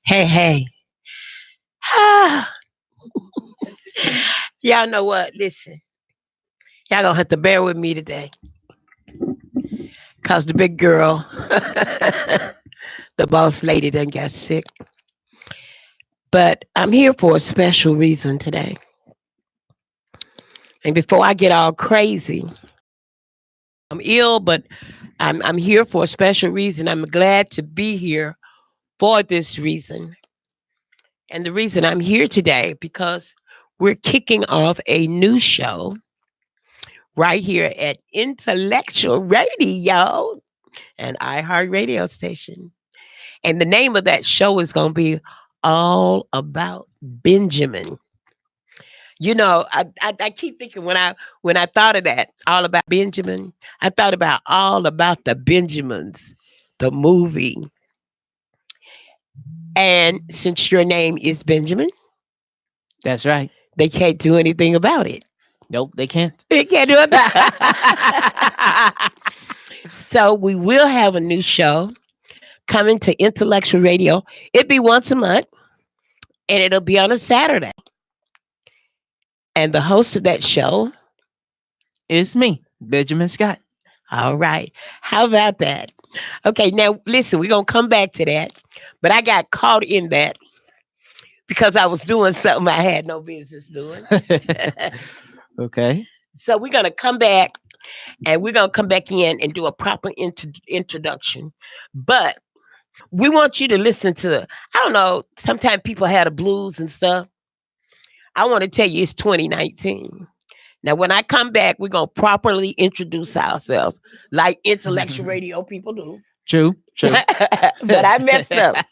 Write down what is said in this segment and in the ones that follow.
Hey. Y'all know what? Listen. Y'all gonna have to bear with me today. Cause the big girl, the boss lady done got sick. But I'm here for a special reason today. And before I get all crazy, I'm ill, but I'm here for a special reason. I'm glad to be here for this reason. And the reason I'm here today because we're kicking off a new show right here at Intellectual Radio, an iHeart radio station. And the name of that show is going to be All About Benjamin. You know, I keep thinking when I thought of that, All About Benjamin, I thought about All About the Benjamins, the movie. And since your name is Benjamin, that's right. They can't do anything about it. Nope, they can't. They can't do it. So we will have a new show coming to Intellectual Radio. It'll be once a month, and it'll be on a Saturday. And the host of that show is me, Benjamin Scott. All right. How about that? Okay, now listen, we're going to come back to that. But I got caught in that because I was doing something I had no business doing. Okay. So we're going to come back and we're going to come back in and do a proper introduction. But we want you to listen to, I don't know, sometimes people have the blues and stuff. I want to tell you it's 2019. Now, when I come back, we're going to properly introduce ourselves like Intellectual Radio people do. True. But I messed up.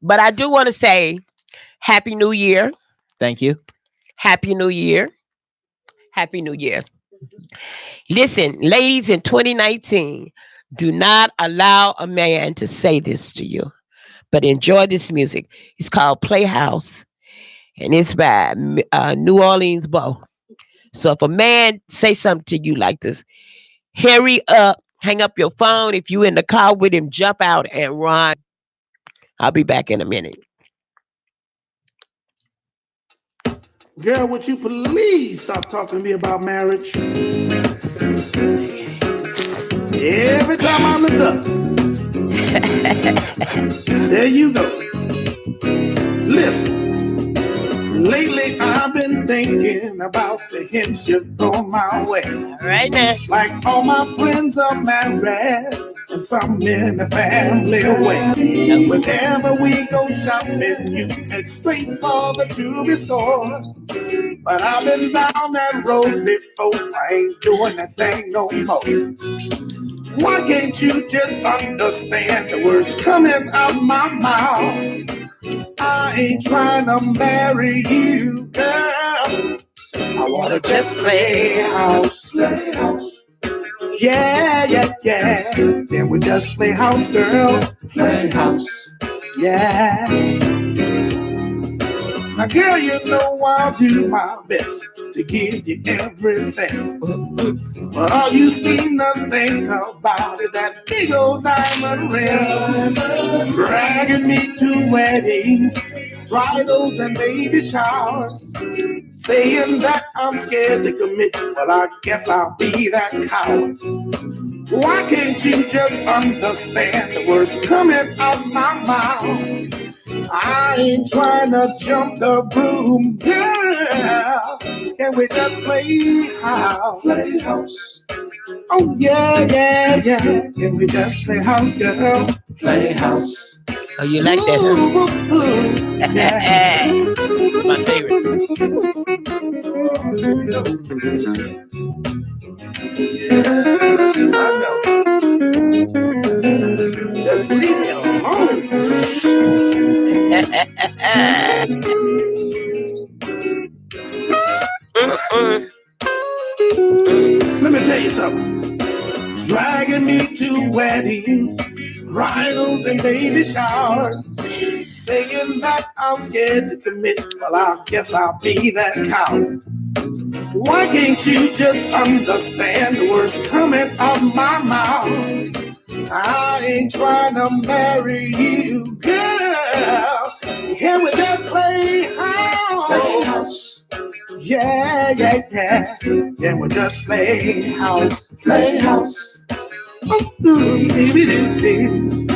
But I do want to say Happy New Year. Thank you. Happy New Year. Happy New Year. Listen, ladies, in 2019, do not allow a man to say this to you, but enjoy this music. It's called Playhouse, and it's by New Orleans Bo. So if a man say something to you like this, hurry up, hang up your phone. If you in the car with him, jump out and run. I'll be back in a minute. Girl, would you please stop talking to me about marriage? Every time I look up, there you go. Listen, lately I've been thinking about the hints you throw my way. Right now. Like all my friends are married and some in the family way. And whenever we go shopping, you head straight for the jewelry store. But I've been down that road before, I ain't doing that thing no more. Why can't you just understand the words coming out my mouth? I ain't trying to marry you, girl. I wanna just play house. Play house. Yeah. Then we just play house, girl. Play house. Yeah. Now, girl, you know I'll do my best to give you everything. But all you seem to think about is that big old diamond ring. Dragging me to weddings, bridals, and baby showers. Saying that I'm scared to commit, well, I guess I'll be that coward. Why can't you just understand the words coming out my mouth? I ain't trying to jump the broom, girl. Can we just play house? Play house. Oh, yeah. Can we just play house, girl? Play house. Oh, you like that, huh? Yeah. My favorite. Yes, I know. Just leave me alone. Let me tell you something. Dragging me to weddings, bridals, and baby showers. Saying that I'm scared to commit, well, I guess I'll be that coward. Why can't you just understand the words coming out my mouth? I ain't trying to marry you, girl. Can we just play house? Yeah, yeah, yeah. Can we just play house? Play house. Ooh, baby, baby.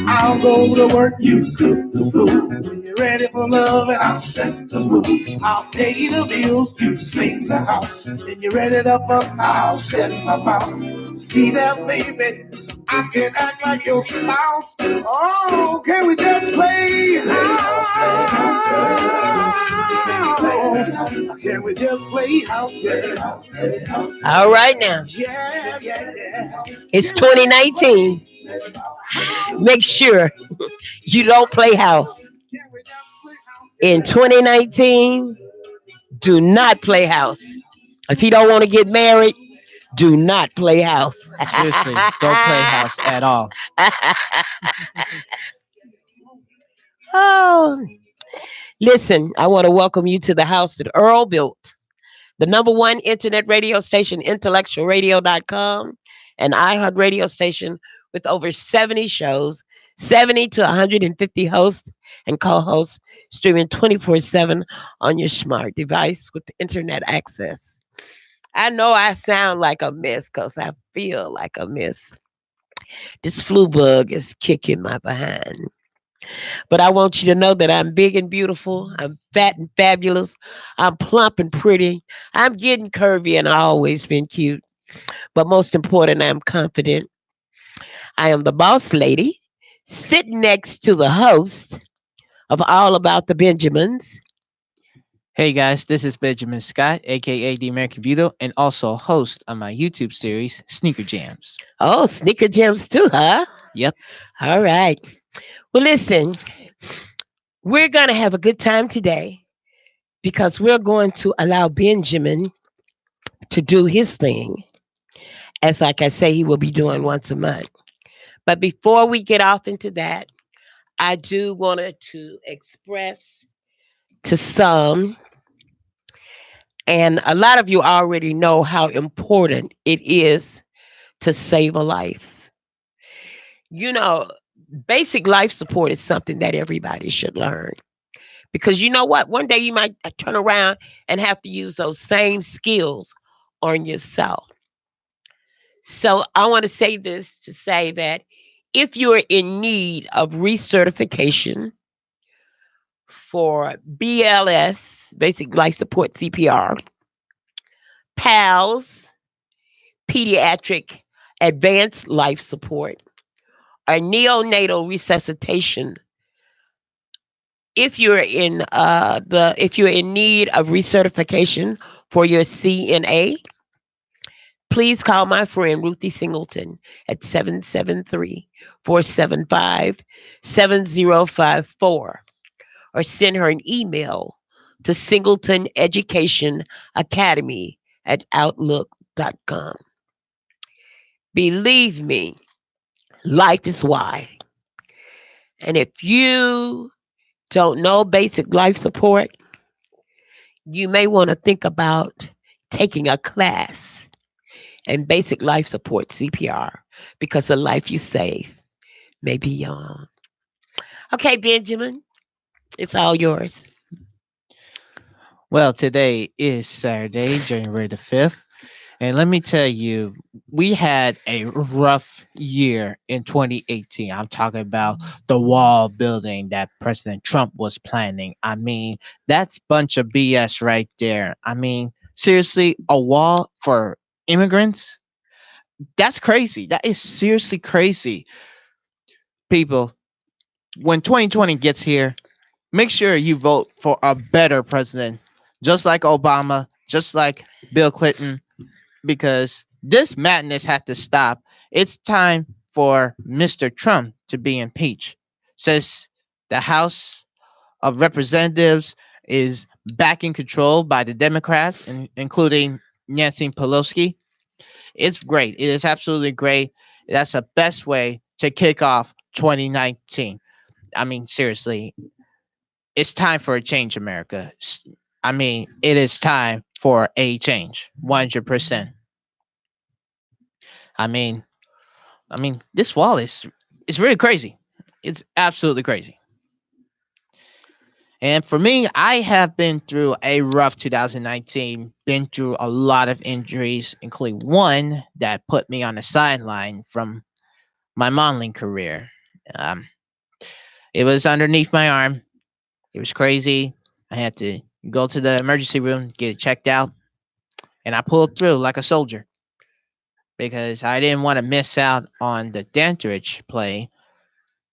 I'll go to work, you cook the food. When you're ready for love, and I'll set the mood. I'll pay the bills, you clean the house. When you're ready to fuss, I'll set my mouth. See that, baby? I can act like your spouse. Oh, can we just play house? Can we just play house? Play house, play house. All right now. Yeah, yeah, yeah. It's 2019. Make sure you don't play house. In 2019, do not play house. If you don't want to get married, do not play house. Seriously, don't play house at all. Oh, listen, I want to welcome you to the house that Earl built. The number one internet radio station, IntellectualRadio.com, an iHeart radio station with over 70 shows, 70 to 150 hosts and co hosts, streaming 24/7 on your smart device with internet access. I know I sound like a mess because I feel like a mess. This flu bug is kicking my behind. But I want you to know that I'm big and beautiful. I'm fat and fabulous. I'm plump and pretty. I'm getting curvy and I've always been cute. But most important, I'm confident. I am the boss lady sitting next to the host of All About the Benjamins. Hey guys, this is Benjamin Scott, aka the American Beauty, and also host of my YouTube series, Sneaker Jams. Oh, sneaker gems too, huh? Yep. All right. Well, listen, we're going to have a good time today because we're going to allow Benjamin to do his thing, as like I say, he will be doing once a month. But before we get off into that, I do want to express to some, and a lot of you already know how important it is to save a life. You know, basic life support is something that everybody should learn. Because you know what? One day you might turn around and have to use those same skills on yourself. So I want to say this to say that if you're in need of recertification for BLS, basic life support CPR, PALS, pediatric advanced life support, or neonatal resuscitation, if you're in need of recertification for your CNA, please call my friend Ruthie Singleton at 773-475-7054 or send her an email to Singleton Education Academy at outlook.com. Believe me, life is wide. And if you don't know basic life support, you may want to think about taking a class in basic life support CPR because the life you save may be your own. Okay, Benjamin, it's all yours. Well, today is Saturday, January the 5th. And let me tell you, we had a rough year in 2018. I'm talking about the wall building that President Trump was planning. I mean, that's bunch of BS right there. I mean, seriously, a wall for immigrants? That's crazy. That is seriously crazy. People, when 2020 gets here, make sure you vote for a better president, just like Obama, just like Bill Clinton, because this madness had to stop. It's time for Mr. Trump to be impeached. Says the House of Representatives is back in control by the Democrats, including Nancy Pelosi. It's great. It is absolutely great. That's the best way to kick off 2019. I mean, seriously, it's time for a change, America. I mean, it is time for a change. 100%. I mean, this wall is really crazy. It's absolutely crazy. And for me, I have been through a rough 2019, been through a lot of injuries, including one that put me on the sideline from my modeling career. Um, it was underneath my arm. It was crazy. I had to go to the emergency room, get it checked out, and I pulled through like a soldier because I didn't want to miss out on the Dentridge play,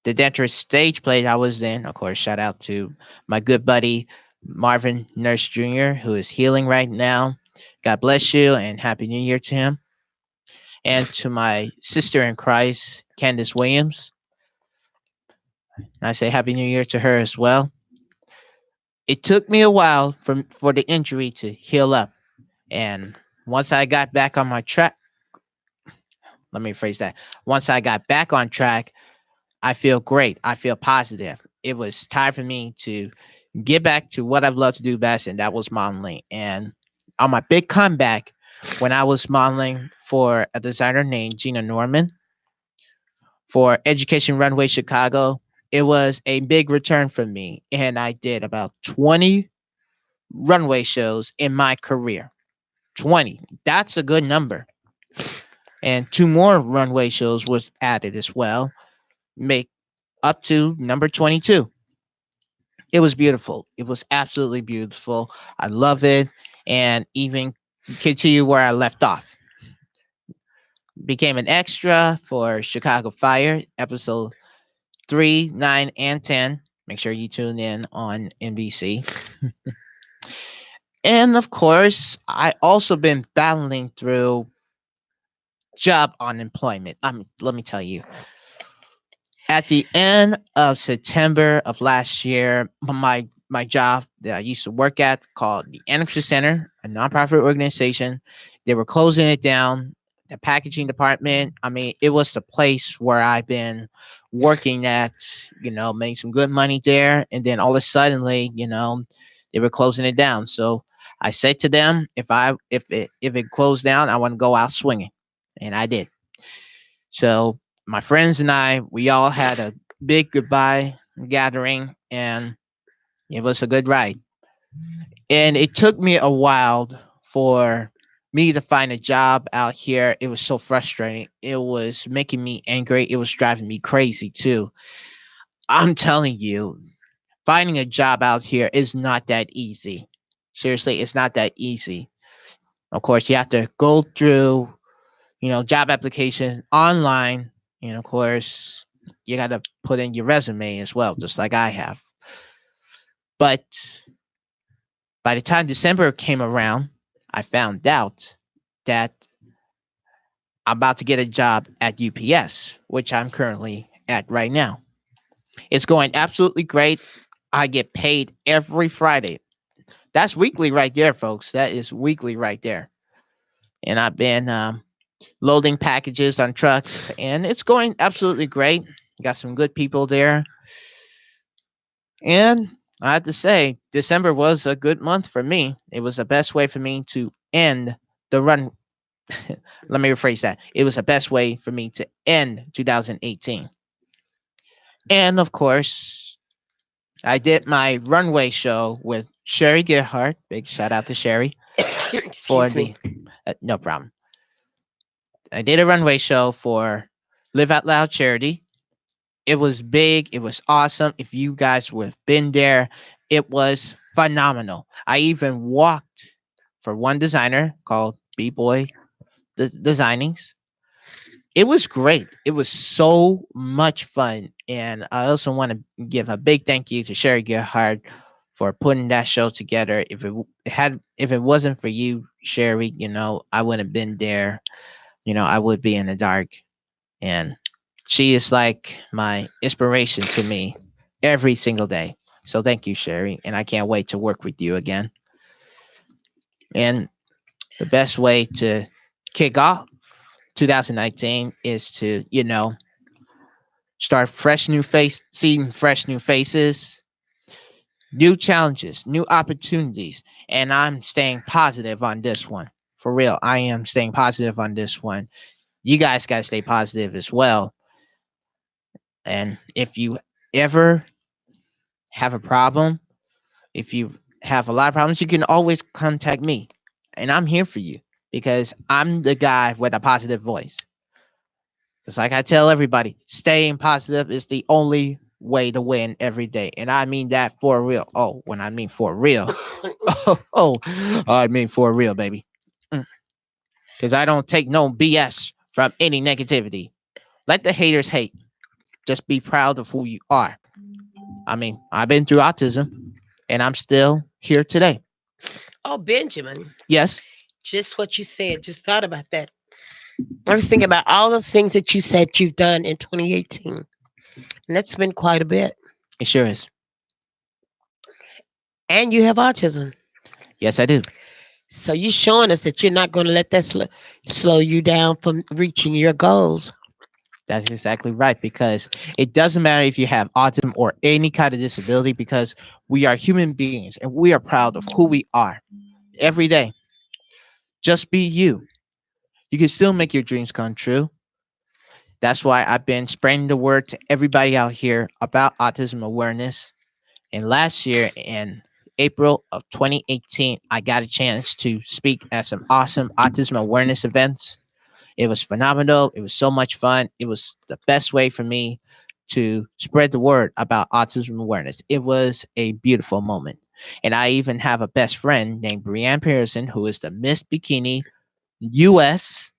the Dentridge stage play I was in. Of course, shout out to my good buddy Marvin Nurse Jr., who is healing right now. God bless you and Happy New Year to him. And to my sister in Christ, Candace Williams. I say Happy New Year to her as well. It took me a while for the injury to heal up. And once I got back on my track, let me phrase that. Once I got back on track, I feel great. I feel positive. It was time for me to get back to what I've loved to do best, and that was modeling. And on my big comeback, when I was modeling for a designer named Gina Norman for Education Runway Chicago, it was a big return for me. And I did about 20 runway shows in my career. 20. That's a good number. And two more runway shows was added as well, make up to number 22. It was beautiful. It was absolutely beautiful. I love it. And even continue where I left off. Became an extra for Chicago Fire, episode 3, 9, and 10. Make sure you tune in on NBC. And of course, I also been battling through job unemployment. Let me tell you, at the end of September of last year, my job that I used to work at, called the Annexer Center, a nonprofit organization, they were closing it down. The packaging department, it was the place where I've been working at, made some good money there. And then all of a suddenly, they were closing it down. So I said to them, if it closed down, I want to go out swinging. And I did. So my friends and I, we all had a big goodbye gathering, and it was a good ride. And it took me a while for me to find a job out here. It was so frustrating. It was making me angry. It was driving me crazy too. I'm telling you, finding a job out here is not that easy. Seriously, it's not that easy. Of course, you have to go through, job application online. And of course, you got to put in your resume as well, just like I have. But by the time December came around, I found out that I'm about to get a job at UPS, which I'm currently at right now. It's going absolutely great. I get paid every Friday. That's weekly right there, folks. That is weekly right there. And I've been loading packages on trucks, and it's going absolutely great. Got some good people there. And I have to say, December was a good month for me. It was the best way for me to end the run. Let me rephrase that. It was the best way for me to end 2018. And of course, I did my runway show with Sherry Gerhardt. Big shout out to Sherry for Excuse me. no problem. I did a runway show for Live Out Loud charity. It was big. It was awesome. If you guys would have been there, it was phenomenal. I even walked for one designer called B-Boy Designings. It was great. It was so much fun. And I also want to give a big thank you to Sherry Gerhardt for putting that show together. If it wasn't for you, Sherry, I wouldn't have been there. I would be in the dark. And she is like my inspiration to me every single day. So thank you, Sherry. And I can't wait to work with you again. And the best way to kick off 2019 is to, start fresh new face, seeing fresh new faces, new challenges, new opportunities, and I'm staying positive on this one. For real, I am staying positive on this one. You guys got to stay positive as well. And if you ever have a problem, if you have a lot of problems, you can always contact me. And I'm here for you because I'm the guy with a positive voice. Just like I tell everybody, staying positive is the only way to win every day. And I mean that for real. Oh, when I mean for real. I mean for real, baby. Because I don't take no BS from any negativity. Let the haters hate. Just be proud of who you are. I mean, I've been through autism and I'm still here today. Oh, Benjamin, Yes, just what you said. Just thought about that. I was thinking about all those things that you said you've done in 2018. And that's been quite a bit. it sure is. And you have autism. Yes, I do. So you're showing us that you're not going to let that slow you down from reaching your goals. That's exactly right. Because it doesn't matter if you have autism or any kind of disability, because we are human beings and we are proud of who we are every day. Just be you. You can still make your dreams come true. That's why I've been spreading the word to everybody out here about autism awareness. And last year in April of 2018, I got a chance to speak at some awesome autism awareness events. It was phenomenal. It was so much fun. It was the best way for me to spread the word about autism awareness. It was a beautiful moment. And I even have a best friend named Brianne Pearson, who is the Miss Bikini US.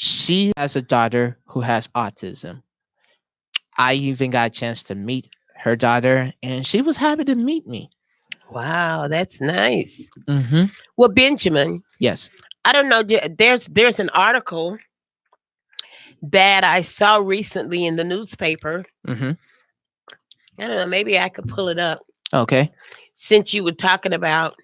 She has a daughter who has autism. I even got a chance to meet her daughter, and she was happy to meet me. Wow, that's nice. Mm-hmm. Well, Benjamin, Yes. I don't know. There's an article that I saw recently in the newspaper. Mm-hmm. I don't know. Maybe I could pull it up Okay. since you were talking about,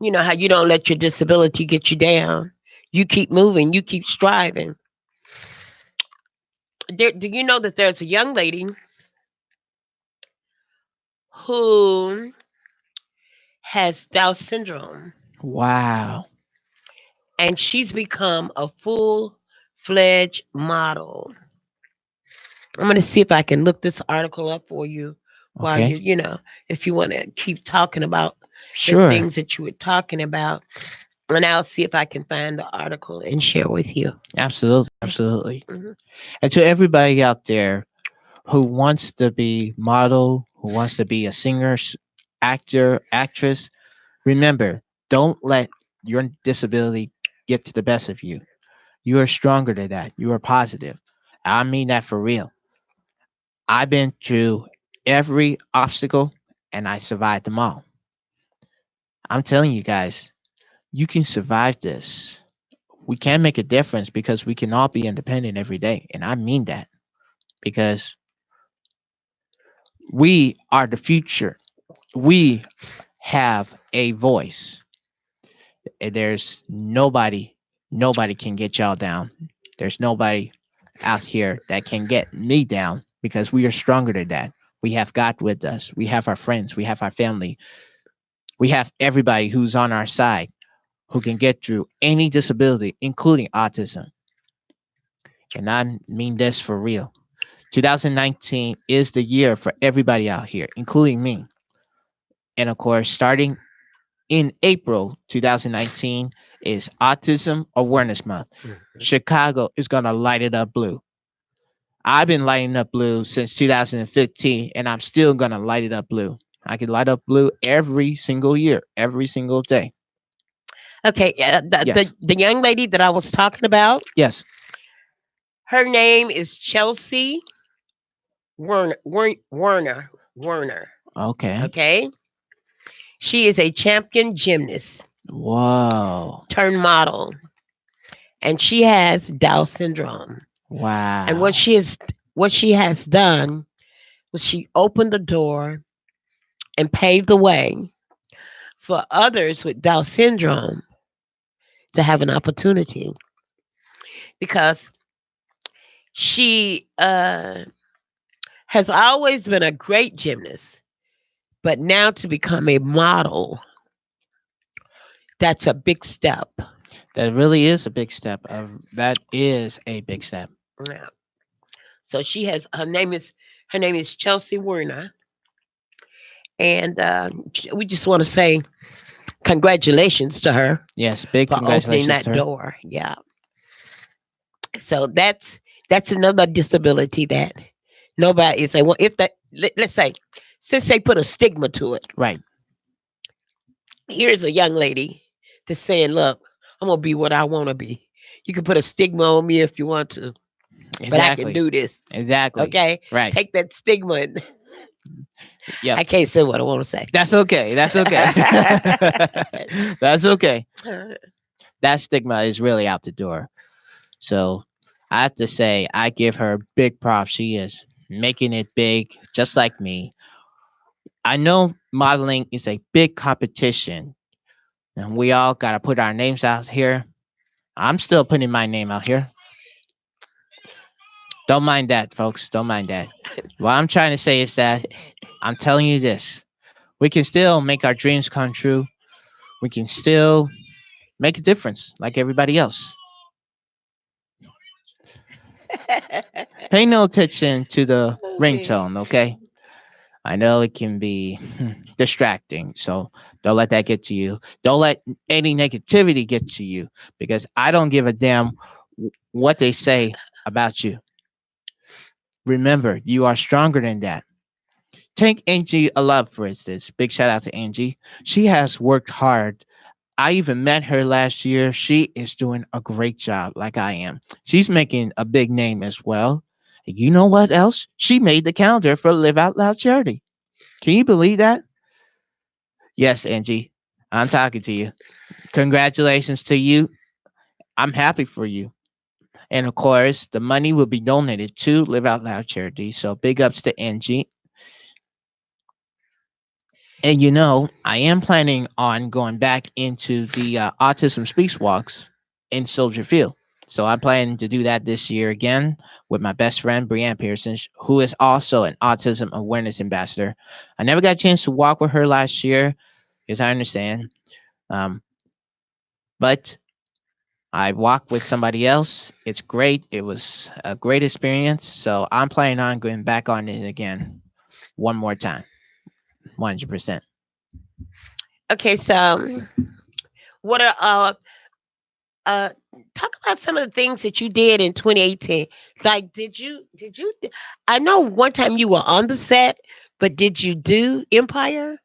how you don't let your disability get you down. You keep moving. You keep striving. Do you know that there's a young lady who has Down syndrome, Wow. and she's become a full-fledged model. I'm going to see if I can look this article up for you while Okay. if you want to keep talking about the Sure. things that you were talking about. And I'll see if I can find the article and share with you. Absolutely. Absolutely. Hmm. And to everybody out there who wants to be model, who wants to be a singer, actor, actress, remember, don't let your disability get to the best of you. You are stronger than that. You are positive. I mean that for real. I've been through every obstacle and I survived them all. I'm telling you guys, you can survive this. We can make a difference because we can all be independent every day. And I mean that because we are the future. We have a voice. And there's nobody can get y'all down. There's nobody out here that can get me down because we are stronger than that. We have God with us. We have our friends. We have our family. We have everybody who's on our side who can get through any disability, including autism. And I mean this for real. 2019 is the year for everybody out here, including me. And of course, starting in April 2019 is Autism Awareness Month. Chicago is going to light it up blue. I've been lighting up blue since 2015, and I'm still going to light it up blue. I can light up blue every single year, every single day. Okay, Yes. the young lady that I was talking about, Yes. her name is Chelsea Werner. Okay. Okay, she is a champion gymnast Whoa. turned model, and she has Down syndrome. And Wow. what she has done was she opened the door and paved the way for others with Down syndrome to have an opportunity, because she has always been a great gymnast, But now to become a model, that's a big step. That really is a big step. That is a big step. Yeah. So she has her name is Chelsea Werner, and we just want to say congratulations to her Yes, big for opening congratulations to that her. door. Yeah. So that's another disability that nobody is saying. Well, if that let's say since they put a stigma to it, Right. here's a young lady that's saying, "Look, I'm gonna be what I want to be. You can put a stigma on me if you want to, but I can Exactly. do this. Exactly. Okay, Right. take that stigma." And Yep. I can't say what I want to say. That's okay. That's okay. That's okay. That stigma is really out the door. So I have to say, I give her big props. She is making it big, just like me. I know modeling is a big competition, and we all got to put our names out here. I'm still putting my name out here. Don't mind that, folks. Don't mind that. What I'm trying to say is that I'm telling you this. We can still make our dreams come true. We can still make a difference like everybody else. Pay no attention to the Okay. ringtone, okay? I know it can be distracting, so don't let that get to you. Don't let any negativity get to you because I don't give a damn what they say about you. Remember, you are stronger than that. Take Angie a love, for instance. Big shout out to Angie. She has worked hard. I even met her last year. She is doing a great job, like I am. She's making a big name as well. And you know what else? She made the calendar for Live Out Loud charity. Can you believe that? Yes, Angie. I'm talking to you. Congratulations to you. I'm happy for you. And of course, the money will be donated to Live Out Loud charity. So big ups to Angie. And I am planning on going back into the Autism Speaks Walks in Soldier Field. So I'm planning to do that this year again with my best friend, Brianne Pearson, who is also an autism awareness ambassador. I never got a chance to walk with her last year, because I understand. Um, but I walked with somebody else. It's great. It was a great experience. So I'm planning on going back on it again one more time, 100%. Okay, so what are uh talk about some of the things that you did in 2018. Like did you I know one time you were on the set, but did you do Empire?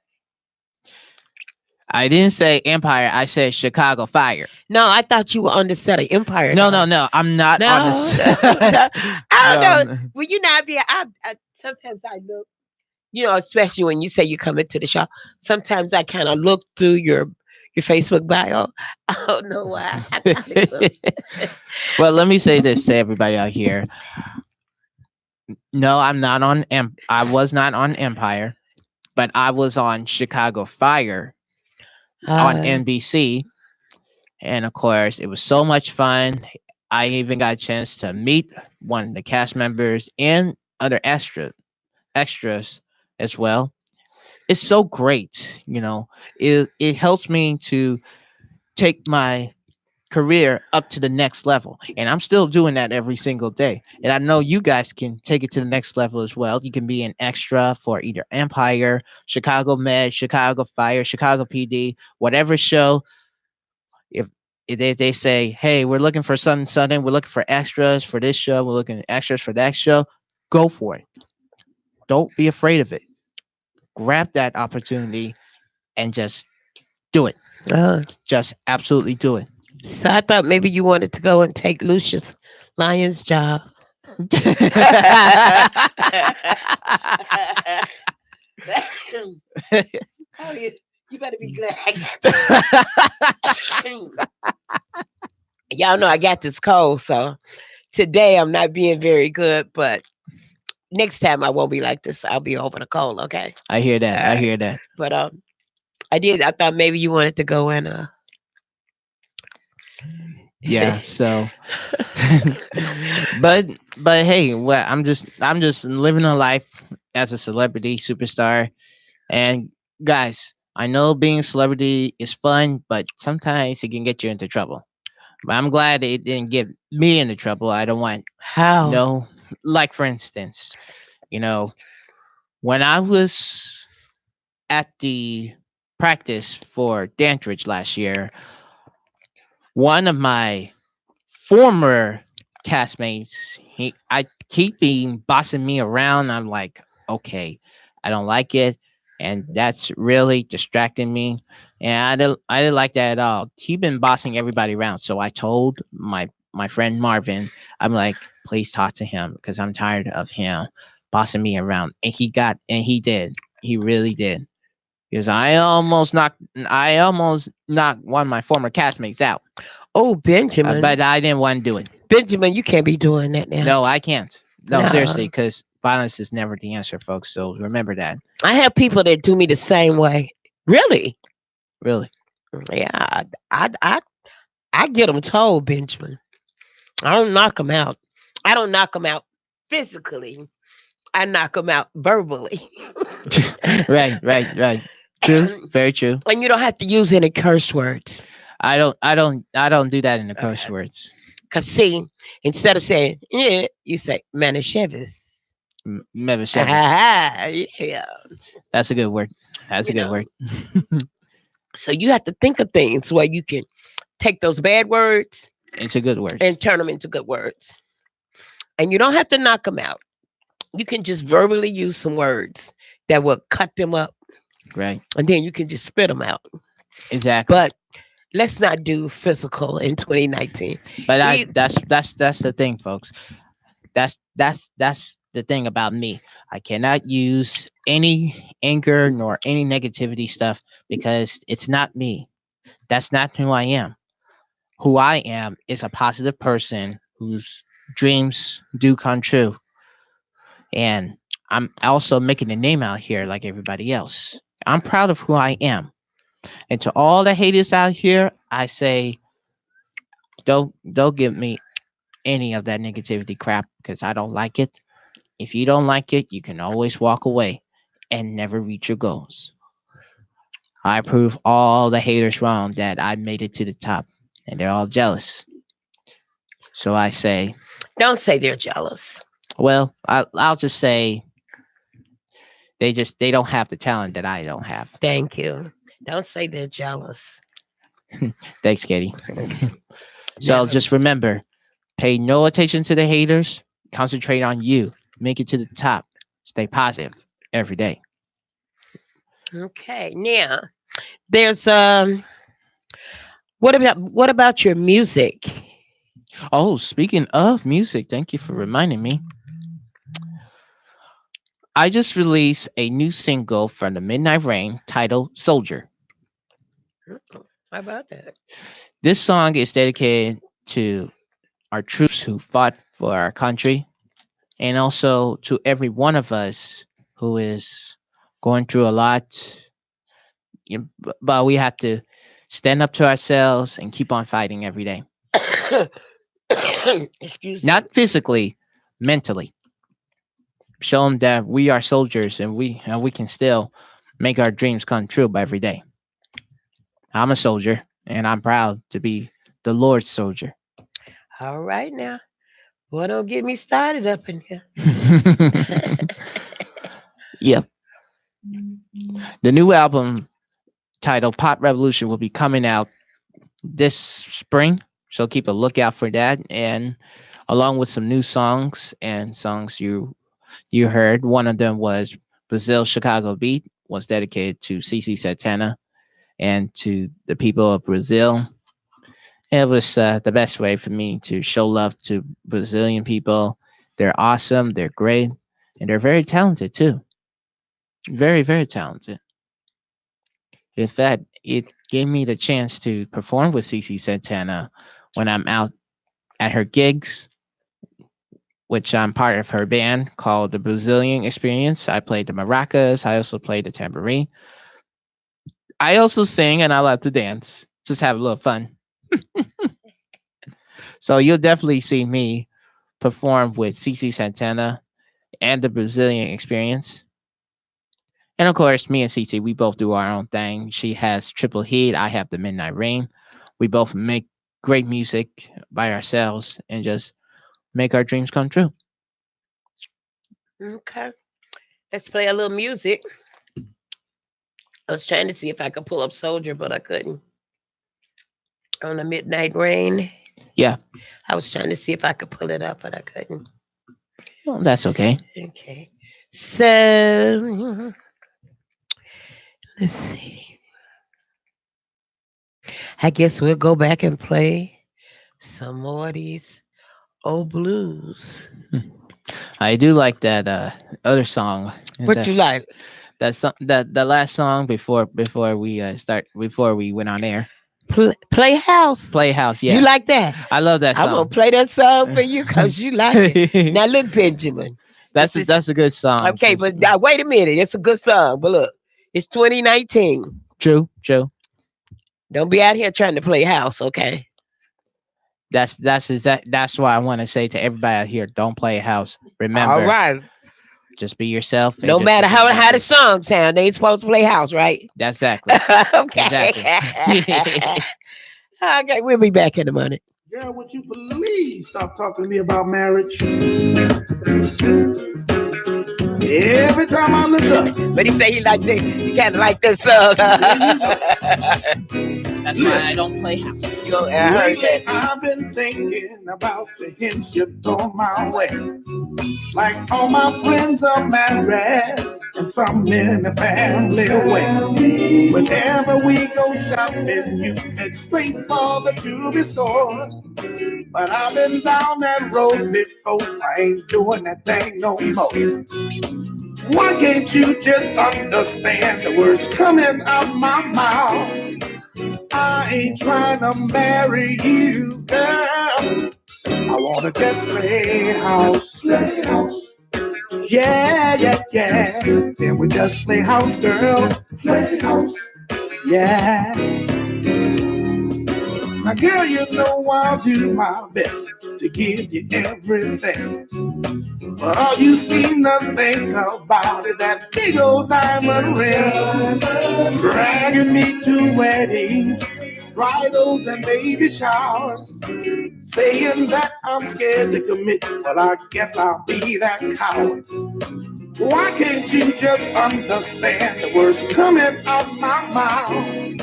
I didn't say Empire. I said Chicago Fire. No, I thought you were on the set of Empire No, no, though. no. I'm not on No, this. no, no. I don't know. No. Will you not be? I sometimes I look, especially when you say you come into the show. Sometimes I kind of look through your Facebook bio. I don't know why. I thought it was. Well, let me say this to everybody out here. No, I'm not on. I was not on Empire, but I was on Chicago Fire on Uh, NBC, and of course, it was so much fun. I even got a chance to meet one of the cast members and other extras as well. It's so great, It helps me to take my career up to the next level, and I'm still doing that every single day. And I know you guys can take it to the next level as well. You can be an extra for either Empire, Chicago Med, Chicago Fire, Chicago PD, whatever show. If they say, hey, we're looking for something, we're looking for extras for this show, we're looking at extras for that show, go for it. Don't be afraid of it. Grab that opportunity and just do it. uh, Just absolutely do it. so I thought maybe you wanted to go and take Lucius Lyon's job. Oh, you better be glad I got this. Y'all know I got this cold, so today I'm not being very good, but next time I won't be like this. I'll be over the cold, okay? I hear that. I Uh, hear that. but I thought maybe you wanted to go and Yeah. So, but but hey, well, I'm just living a life as a celebrity superstar. And guys, I know being a celebrity is fun, but sometimes it can get you into trouble. But I'm glad it didn't get me into trouble. I don't want, you How? know, like for instance, you know, when I was at the practice for Dantridge last year, one of my former castmates, I keep being bossing me around. I'm like, okay, I don't like it, and that's really distracting me. And I didn't like that at all. He been bossing everybody around. So I told my friend Marvin, I'm like, please talk to him because I'm tired of him bossing me around. And he did. He really did. Because I almost knocked one of my former castmates out, Oh, Benjamin. but I didn't want to do it. Benjamin, you can't be doing that now. No, I can't. No, seriously, No. because violence is never the answer, folks. So remember that. I have people that do me the same way. Really? Really. Yeah. I I get them told, Benjamin. I don't knock them out. I don't knock them out physically. I knock them out verbally. Right. True. Very true. And you don't have to use any curse words. I don't do that in the curse Okay. words. Cause see, instead of saying yeah, you say Manischewitz. Never service. Ah, yeah. That's a good word. That's a You good know. word. So you have to think of things where you can take those bad words It's a good word. and turn them into good words. And you don't have to knock them out. You can just verbally use some words that will cut them up, Right. and then you can just spit them out. Exactly. But let's not do physical in 2019. But I E- that's the thing, folks. That's the thing about me. I cannot use any anger nor any negativity stuff because it's not me. That's not who I am. Who I am is a positive person whose dreams do come true. And I'm also making a name out here like everybody else. I'm proud of who I am. And to all the haters out here, I say don't give me any of that negativity crap because I don't like it. If you don't like it, you can always walk away and never reach your goals. I prove all the haters wrong that I made it to the top and they're all jealous. So I say, don't say they're jealous. well, I'll just say they don't have the talent that I don't have. Thank you. Don't say they're jealous. Thanks, Katie. Okay. So Now, just remember, pay no attention to the haters. Concentrate on you. Make it to the top. Stay positive every day. okay. Now, there's what about your music? Oh, speaking of music, thank you for reminding me. I just released a new single from the Midnight Rain titled Soldier. How about that? This song is dedicated to our troops who fought for our country and also to every one of us who is going through a lot. But we have to stand up to ourselves and keep on fighting every day. Excuse me. Not physically, mentally. Show them that we are soldiers and we can still make our dreams come true by every day. I'm a soldier and I'm proud to be the Lord's soldier. All right now. Well, don't get me started up in here. Yep. The new album titled Pop Revolution will be coming out this spring. So keep a lookout for that. And along with some new songs and songs you heard, one of them was Brazil Chicago Beat was dedicated to CC Santana and to the people of Brazil. It was the best way for me to show love to Brazilian people. They're awesome, they're great, and they're very talented too. Very, very talented. In fact, it gave me the chance to perform with CC Santana when I'm out at her gigs, which I'm part of her band called the Brazilian Experience. I played the maracas. I also played the tambourine. I also sing and I love to dance. Just have a little fun. So you'll definitely see me perform with CC Santana and the Brazilian Experience. And of course, me and CT, we both do our own thing. She has Triple Heat. I have the Midnight Rain. We both make great music by ourselves and just make our dreams come true. Okay. Let's play a little music. I was trying to see if I could pull up Soldier, but I couldn't. On the Midnight Rain. Yeah, I was trying to see if I could pull it up, but I couldn't. well, that's okay. Okay. So let's see. I guess we'll go back and play some more of these old blues. Hmm. I do like that other song. What you like? That the last song before we before we went on air. Play house. Playhouse, You yeah. like that? I love that I'm gonna song. play that song for you because you like it. Now look, Benjamin. that's This is that's a good song. okay, but now, wait a minute. It's a good song, but look, it's 2019. True. Don't be out here trying to play house, okay? That's why I want to say to everybody out here, don't play house. All Remember, right. just be yourself. And No just matter how the remember. song sound, they ain't supposed to play house, right? That's exactly. Okay. Exactly. Okay, we'll be back in a minute. Girl, would you please stop talking to me about marriage? Every time I look up, But he say he kind of like this song. That's why I don't play house. I heard lately that. I've been thinking about the hints you throw my way. Like all my friends are married and some in the family way. Whenever we go shopping, you head straight for the jewelry store. But I've been down that road before. I ain't doing that thing no more. Why can't you just understand the words coming out my mouth? I ain't trying to marry you, girl. I wanna just play house. Play house. Yeah. Then we just play house, girl. Play house. Yeah. Now, girl, you know I'll do my best to give you everything. But all you seem to think about is that big old diamond ring. Dragging me to weddings, bridals, and baby showers. Saying that I'm scared to commit, but I guess I'll be that coward. Why can't you just understand the words coming out my mouth?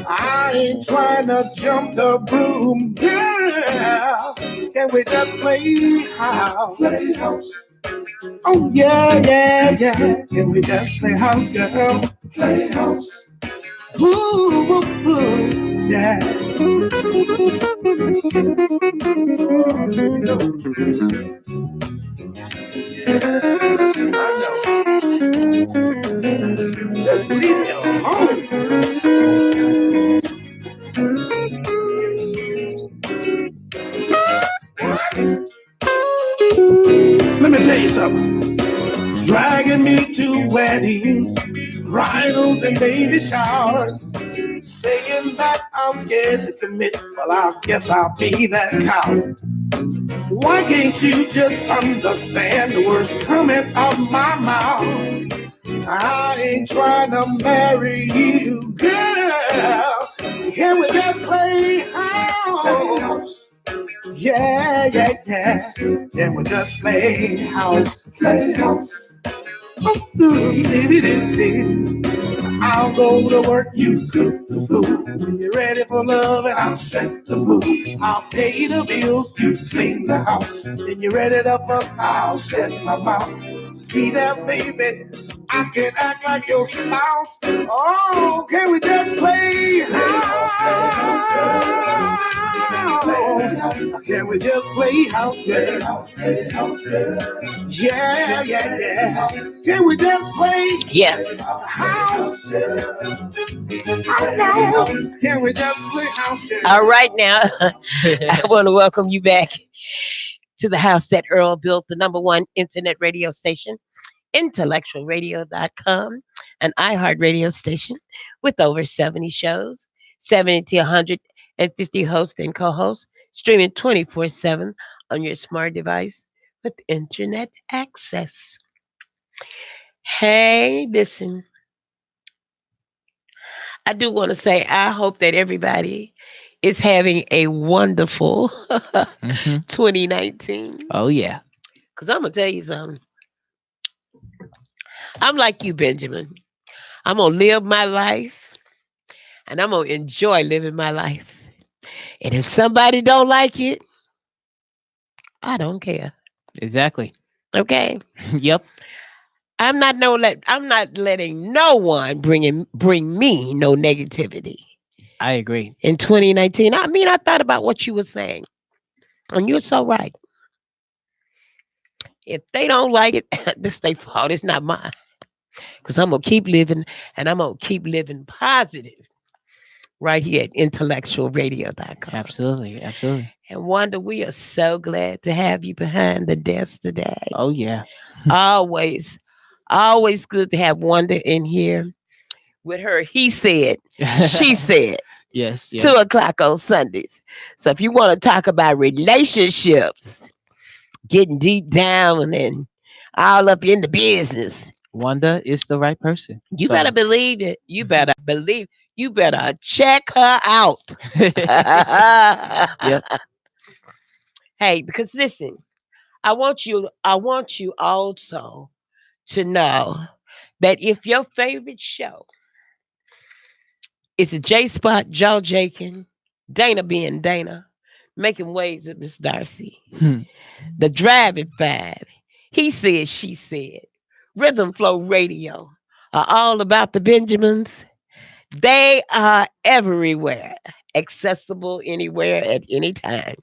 I ain't trying to jump the broom, girl. Can we just play house? Play house. Oh yeah. Can we just play house, girl? Play house. Ooh, yeah. Yes, I know. Just leave me alone. Let me tell you something. Dragging me to weddings, bridals, and baby showers. Saying that I'm scared to commit. Well, I guess I'll be that coward. Why can't you just understand the words coming out my mouth? I ain't trying to marry you, girl. Can we just play house? Yeah. Can we just play house? Play house. Oh, baby. I'll go to work, you cook the food. When you're ready for love, and I'll set the mood. I'll pay the bills, you clean the house. When you're ready to fuss, I'll set my mouth. See that, baby? I can act like your spouse. Oh, can we just play house? Can we just play house? Yeah. Can we just play Yeah. house? Can we just play house? All right now. I want to welcome you back to the house that Earl built, the number one internet radio station, IntellectualRadio.com, an iHeart radio station with over 70 shows, 70 to 150 hosts and co-hosts, streaming 24/7 on your smart device with internet access. Hey, listen. I do want to say I hope that everybody is having a wonderful Hmm. 2019. Oh yeah. Because I'm going to tell you something. I'm like you, Benjamin. I'm going to live my life and I'm going to enjoy living my life. And if somebody don't like it, I don't care. Exactly. Okay? Yep. I'm not letting no one bring me no negativity. I agree. In 2019, I mean, I thought about what you were saying. And you're so right. If they don't like it, this their fault. It's not mine. Because I'm going to keep living and I'm going to keep living positive right here at IntellectualRadio.com. Absolutely. Absolutely. And Wanda, we are so glad to have you behind the desk today. Oh yeah. Always, always good to have Wanda in here with her. He said, she said, Yes. 2 o'clock on Sundays. So if you want to talk about relationships, getting deep down and all up in the business, Wanda is the right person. you better believe it. You better believe. You better check her out. Yep. Hey, because listen, I want you also to know that if your favorite show is a J Spot, Joe Jakin, Dana being Dana, making waves with Miss Darcy, Hmm. the Driving Five, he said, she said, Rhythm Flow Radio are all about the Benjamins. They are everywhere, accessible anywhere at any time.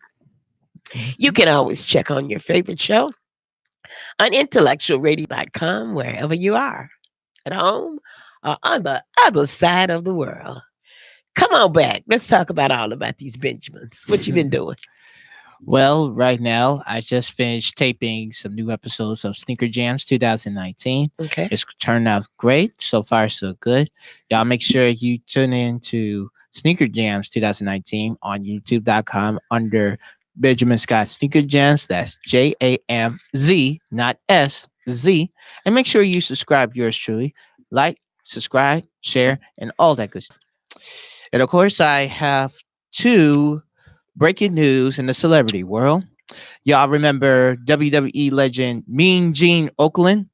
You Mhm. can always check on your favorite show on intellectualradio.com wherever you are, at home or on the other side of the world. Come on back. Let's talk about these Benjamins. What you been doing? Well, right now I just finished taping some new episodes of Sneaker Jams 2019. Okay. It's turned out great. So far, so good. Y'all make sure you tune in to Sneaker Jams 2019 on YouTube.com under Benjamin Scott Sneaker Jams. That's JAMZ, not SZ. And make sure you subscribe yours truly. Like, subscribe, share, and all that good stuff. And of course, I have two breaking news in the celebrity world. Y'all remember WWE legend Mean Gene Oakland?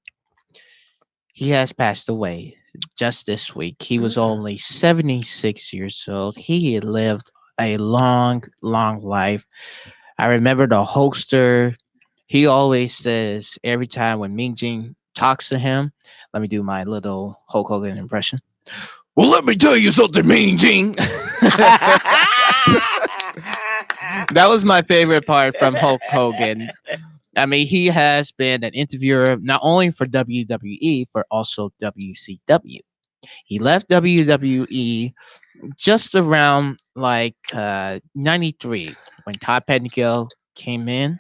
He has passed away just this week. He was Mm. only 76 years old. He had lived a long, long life. I remember the Hulkster. He always says every time when Mean Gene talks to him, let me do my little Hulk Hogan impression. Well, let me tell you something, Mean Gene. That was my favorite part from Hulk Hogan. I mean, he has been an interviewer not only for WWE, but also WCW. He left WWE just around like 93 when Todd Pettengill came in.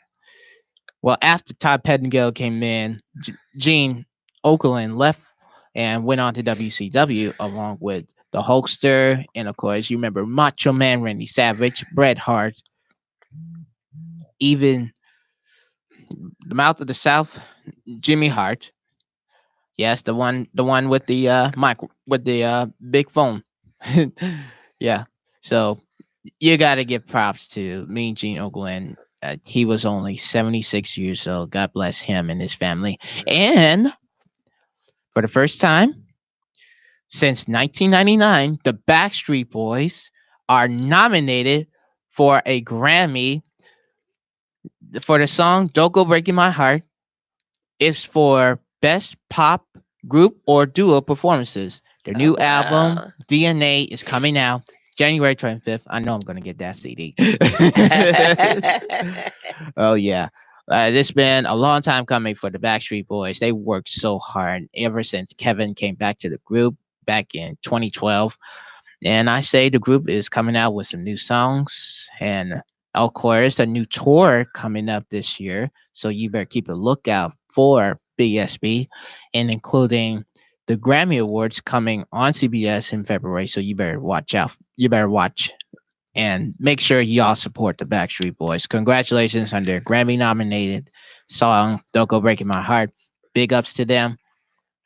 Well, after Todd Pettengill came in, Gene Okerlund left and went on to WCW along with the Hulkster. And of course, you remember Macho Man Randy Savage, Bret Hart, even the Mouth of the South, Jimmy Hart. Yes, the one with the mic with the big phone. Yeah. So you got to give props to Mean Gene Oakland. He was only 76 years old. God bless him and his family. And for the first time since 1999, the Backstreet Boys are nominated for a Grammy for the song "Don't Go Breaking My Heart." It's for Best Pop Group or Duo Performances. Their Oh, new album, wow. DNA, is coming out January 25th. I know I'm going to get that CD. Oh, yeah. It's been a long time coming for the Backstreet Boys. They worked so hard ever since Kevin came back to the group back in 2012. And I say the group is coming out with some new songs and, of course, a new tour coming up this year. So you better keep a lookout for BSB and including the Grammy Awards coming on CBS in February. So you better watch out. You better watch and make sure y'all support the Backstreet Boys. Congratulations on their Grammy nominated song, Don't Go Breaking My Heart. Big ups to them.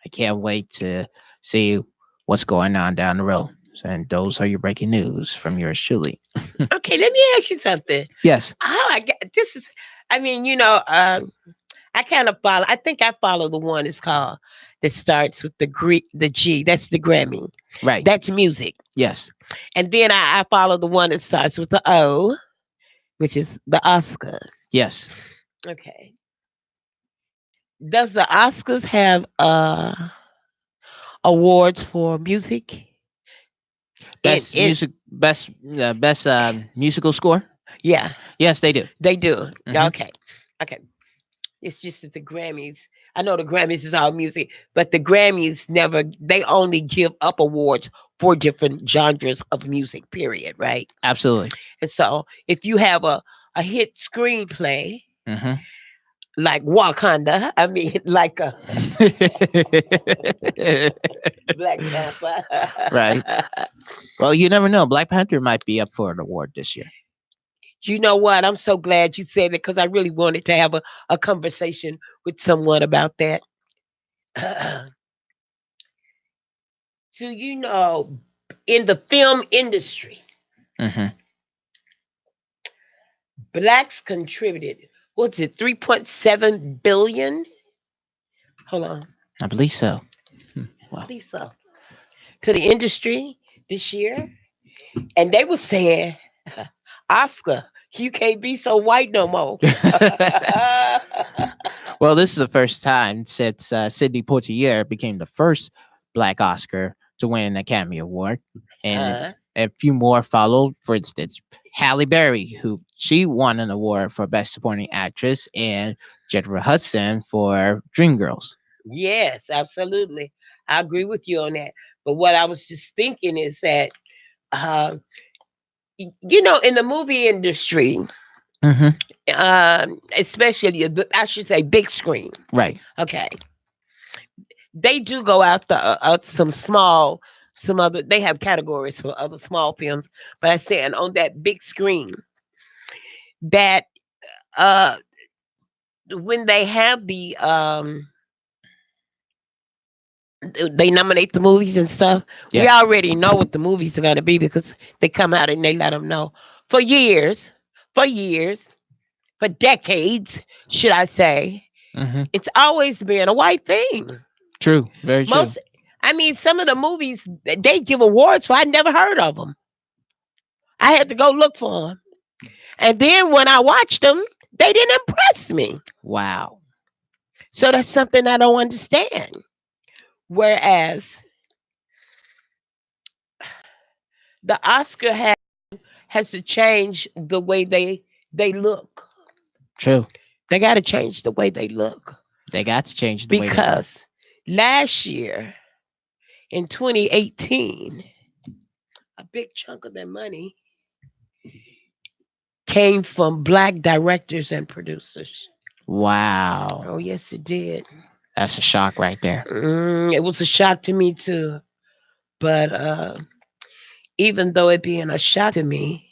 I can't wait to see what's going on down the road. And those are your breaking news from yours truly. Okay, let me ask you something. Yes. How I get this is, I mean, I kind of follow. I think I follow the one it's called that starts with the G. That's the Grammy. Right. That's music. Yes. And then I follow the one that starts with the O, which is the Oscar. Yes. Okay. Does the Oscars have awards for music? Best It music. Best musical score. yeah, Yes, they do. they do. Hmm. Okay. Okay. It's just that the Grammys, I know the Grammys is all music, but the Grammys never, they only give up awards for different genres of music, period, right? Absolutely. And so if you have a hit screenplay, Hmm. like Wakanda, I mean, like a Black Panther. Right. Well, you never know. Black Panther might be up for an award this year. You know what? I'm so glad you said it because I really wanted to have a conversation with someone about that. So, in the film industry, Hmm. blacks contributed, what's it, 3.7 billion? Hold on, I believe so. I Wow. believe so. To the industry this year. And they were saying, Oscar, you can't be so white no more. Well, this is the first time since Sidney Poitier became the first Black Oscar to win an Academy Award, and uh, a few more followed. For instance, Halle Berry, who she won an award for Best Supporting Actress, and Jennifer Hudson for Dreamgirls. yes, absolutely. I agree with you on that. But what I was just thinking is that, uh, in the movie industry, Hmm. especially, I should say, big screen. Right. Okay, they do go after some other. They have categories for other small films, but I saying on that big screen that uh when they have they nominate the movies and stuff, we Yes. already know what the movies are going to be because they come out and they let them know for years, for years, for decades, should I say. Hmm. It's always been a white thing. True. Very true. Most, I mean, some of the movies that they give awards for, I never heard of them. I had to go look for them. And then when I watched them, they didn't impress me. Wow. So that's something I don't understand. Whereas the Oscar has to change the way they look. True. They got to change the way they look They got to change the way they look. because last year in 2018, a big chunk of their money came from black directors and producers. Wow. Oh yes, it did. That's a shock right there. It was a shock to me too. But even though it being a shock to me,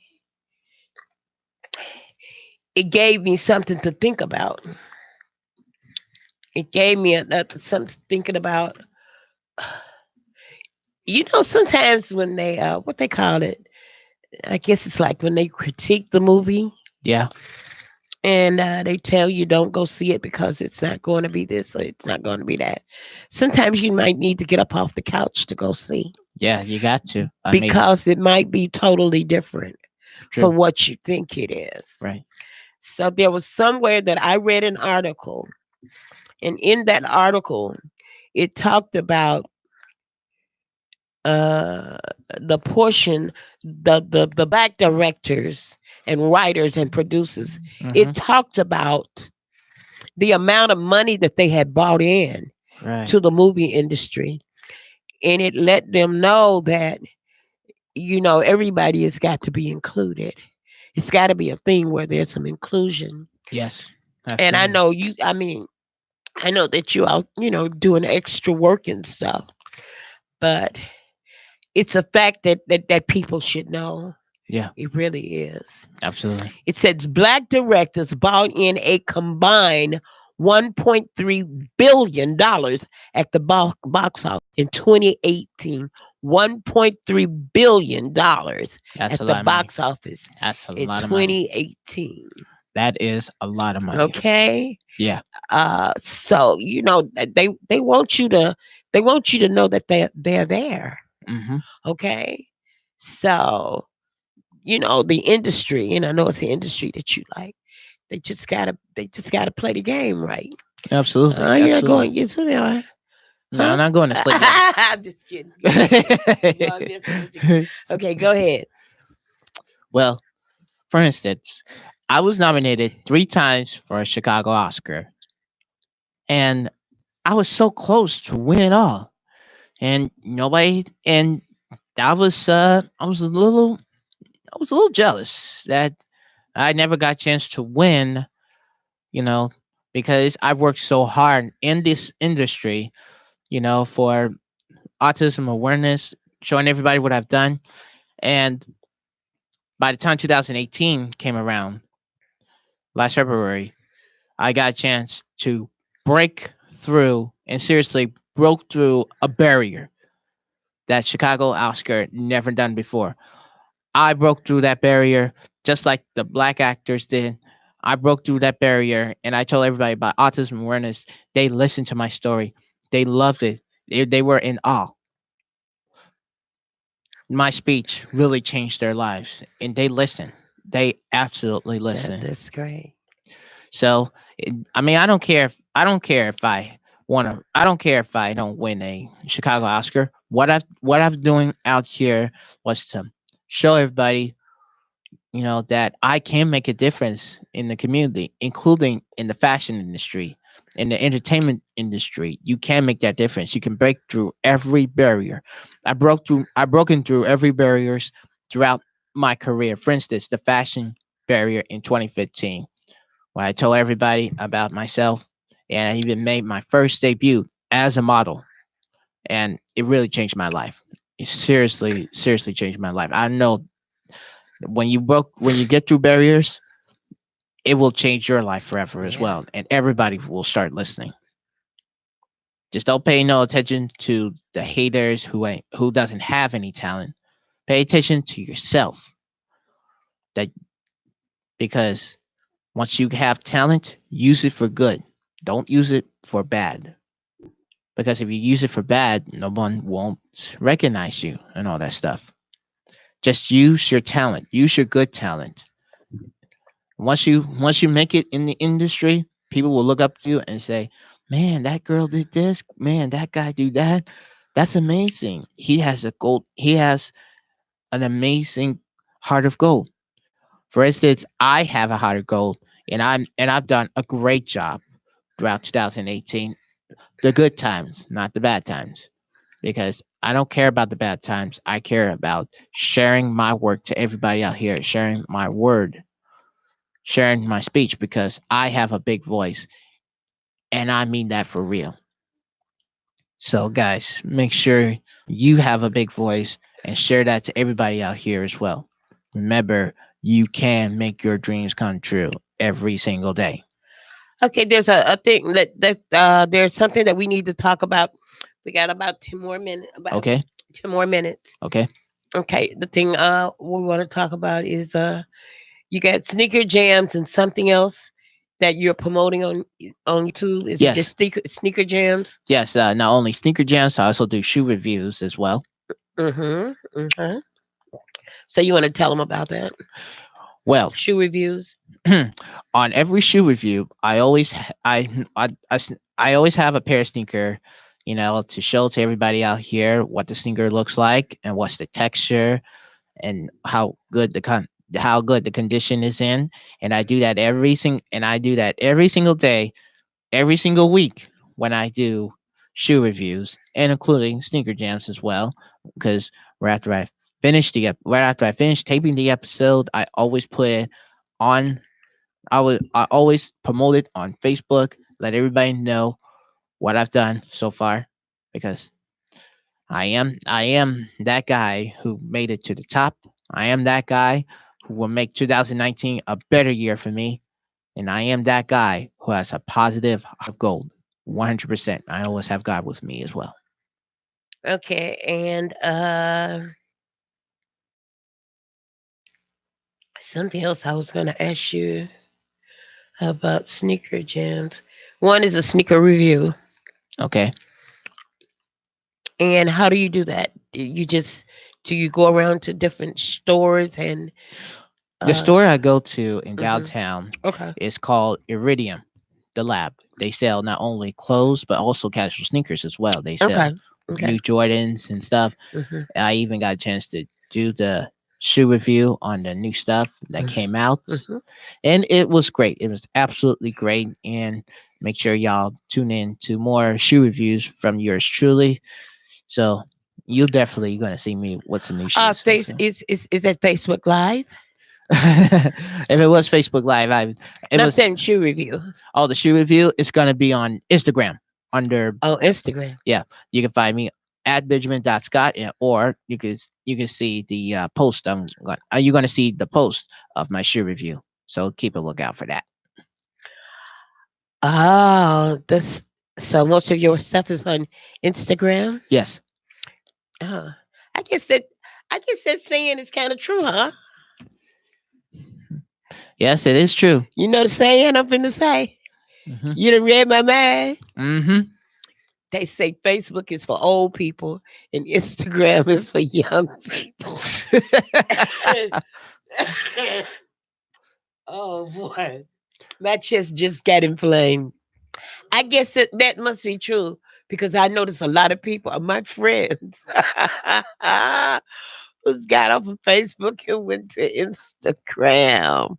it gave me something to think about. It gave me something thinking about. Sometimes when they what they call it, I guess it's like when they critique the movie Yeah. and they tell you don't go see it because it's not going to be this or it's not going to be that. Sometimes you might need to get up off the couch to go see Yeah, you got to. I mean, because it might be totally different true. from what you think it is. Right. So there was somewhere that I read an article, and in that article, it talked about uh, the portion, the black directors and writers and producers. Hmm. It talked about the amount of money that they had brought in Right. to the movie industry, and it let them know that everybody has got to be included. It's got to be a thing where there's some inclusion. Yes. And I Absolutely. know you. I mean, I know that you out, doing extra work and stuff, but it's a fact that people should know. Yeah. It really is. Absolutely. It says black directors brought in a combined $1.3 billion at the box office in 2018. $1.3 billion That's a at the lot of money. box office That's a in lot of money. 2018. That is a lot of money. Okay. Yeah. So they want you to know that they're there. Hmm. Okay. So the industry, and I know it's the industry that you like. They just gotta play the game right. Absolutely. You're Absolutely. going into there, No, I'm huh? not going to sleep yet. I'm just kidding. Go ahead. No, I'm messing with you. Okay, go ahead. Well, for instance, I was nominated 3 times for a Chicago Oscar, and I was so close to winning it all. And nobody, and I was a little jealous that I never got a chance to win, you know, because I worked so hard in this industry, for autism awareness, showing everybody what I've done. And by the time 2018 came around, last February, I got a chance to break through and seriously broke through a barrier that Chicago Oscar never done before. I broke through that barrier just like the black actors did. I broke through that barrier and I told everybody about autism awareness. They listened to my story. They loved it. They were in awe. My speech really changed their lives and they listen. They absolutely listen. That's great. So, I mean, I don't care if I don't care if I don't win a Chicago Oscar. What I'm doing out here was to show everybody, that I can make a difference in the community, including in the fashion industry, in the entertainment industry. You can make that difference. You can break through every barrier. I broken through every barriers throughout my career. For instance, the fashion barrier in 2015 when I told everybody about myself, and I even made my first debut as a model, and it really changed my life. It seriously, seriously changed my life. I know when you get through barriers, it will change your life forever as Yeah. well, and everybody will start listening. Just don't pay no attention to the haters who doesn't have any talent. Pay attention to yourself. That because once you have talent, use it for good. Don't use it for bad. Because if you use it for bad, no one won't recognize you and all that stuff. Just use your talent. Use your good talent. Once you make it in the industry, people will look up to you and say, "Man, that girl did this. Man, that guy do that. That's amazing. He has an amazing heart of gold." For instance, I have a heart of gold, and I've done a great job throughout 2018. The good times, not the bad times, because I don't care about the bad times. I care about sharing my work to everybody out here, sharing my word, sharing my speech, because I have a big voice and I mean that for real. So, guys, make sure you have a big voice and share that to everybody out here as well. Remember, you can make your dreams come true every single day. Okay, there's a thing there's something that we need to talk about. We got about 10 more minutes. About Okay? 10 more minutes. Okay? Okay, the thing we want to talk about is you got sneaker jams and something else that you're promoting on YouTube. Is it just Yes. sneaker jams? Yes, not only sneaker jams, I also do shoe reviews as well. Mm-hmm. Mm-hmm. So you want to tell them about that? Well, Shoe reviews. on every shoe review, I always have a pair of sneaker, to show to everybody out here what the sneaker looks like and what's the texture and how good the condition is in. And I do that every single day, every single week when I do shoe reviews and including sneaker jams as well. Because right after I right after I finish taping the episode, I always put it on I always promote it on Facebook, let everybody know what I've done so far, because I am that guy who made it to the top. I am that guy who will make 2019 a better year for me, and I am that guy who has a positive heart of gold. 100%. I always have God with me as well. Okay, and something else I was going to ask you about sneaker jams. One is a sneaker review. Okay. And how do you do that? Do you go around to different stores and The uh store I go to in mhm. downtown Okay. is called Iridium, the lab. They sell not only clothes but also casual sneakers as well. They sell Okay. new Okay. Jordans and stuff. Mhm. I even got a chance to do the shoe review on the new stuff that came out, Mhm. and it was great. It was absolutely great. And make sure y'all tune in to more shoe reviews from yours truly. So you're definitely gonna see me with some new shoes. Face So. is that Facebook Live? If it was Facebook Live, it No, I'm was saying shoe review. all the shoe review. It's gonna be on Instagram under, Oh, Instagram. yeah. You can find me at benjamin.scott, or you can see the post. You're gonna see the post of my shoe review. So keep a lookout for that. Oh, this so most of your stuff is on Instagram. Yes, Oh, I guess that I guess that saying is kind of true, huh? yes, it is true. You know the saying I'm finna say. Hmm. You done read my mind. Hmm. They say Facebook is for old people and Instagram is for young people. Oh boy, my chest just got inflamed. I guess that must be true because I notice a lot of people are my friends who's got off of Facebook and went to Instagram.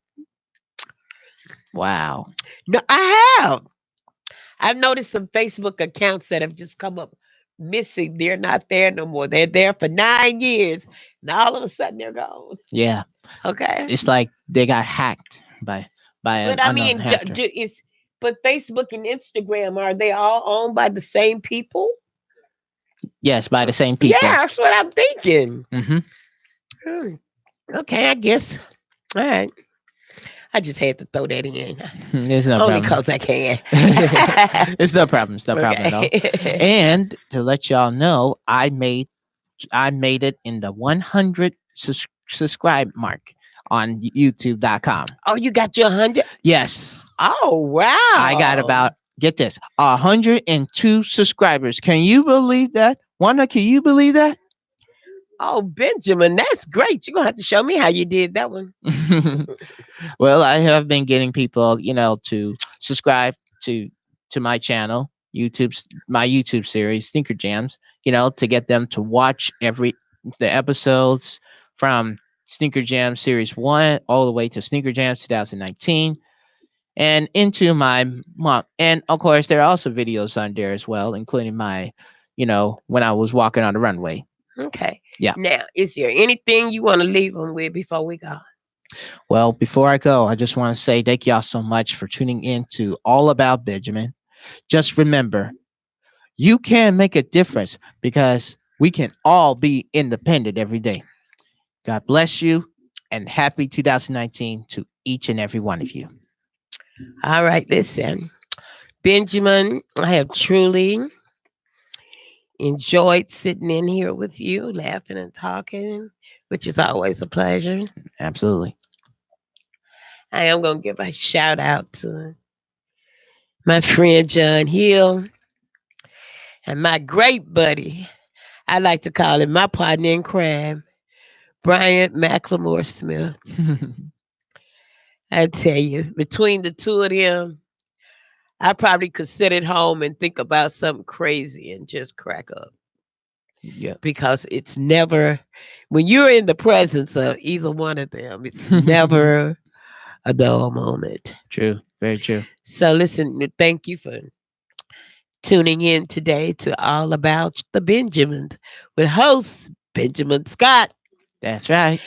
Wow. No, I have. I've noticed some Facebook accounts that have just come up missing. They're not there no more. They're there for 9 years, and all of a sudden they're gone. Yeah, Okay, it's like they got hacked by an but I unknown mean, hacker. but Facebook and Instagram are they all owned by the same people? Yes, by the same Yeah, people. that's what I'm thinking. Hmm. Hmm. Okay, I guess. All right. I just had to throw that in. There's no Only problem. because I can. It's no problem. It's no problem at all. Okay. And to let y'all know, I made it in the 100 subscribe mark on YouTube.com. Oh, you got your 100? Yes, Oh, I got wow. about, get this, 102 subscribers. Can you believe that? Wanda, can you believe that? Oh, Benjamin, that's great. You're going to have to show me how you did that one. Well, I have been getting people, to subscribe to my channel, my YouTube series, Sneaker Jams, to get them to watch the episodes from Sneaker Jam Series 1 all the way to Sneaker Jam 2019 and into my mom. And of course, there are also videos on there as well, including my, when I was walking on the runway. Okay. Yeah. Now, is there anything you want to leave them with before we go? Well, before I go, I just want to say thank y'all so much for tuning in to All About Benjamin. Just remember, you can make a difference because we can all be independent every day. God bless you and happy 2019 to each and every one of you. All right, listen. Benjamin, I have truly enjoyed sitting in here with you, laughing and talking, which is always a pleasure. Absolutely. I am going to give a shout out to my friend John Hill and my great buddy. I like to call him my partner in crime, Bryant McLemore Smith. I tell you, between the two of them, I probably could sit at home and think about something crazy and just crack up Yeah. because it's never, when you're in the presence of either one of them, it's never a dull moment. True. Very true. So, listen, thank you for tuning in today to All About the Benjamins with host Benjamin Scott. That's right.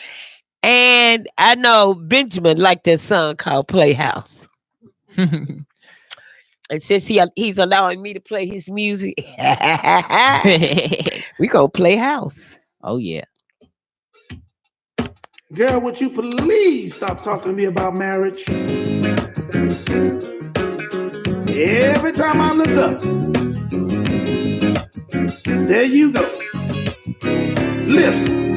And I know Benjamin liked that song called Playhouse. And since he's allowing me to play his music, we go play house. Oh, yeah. Girl, would you please stop talking to me about marriage? Every time I look up, there you go. Listen.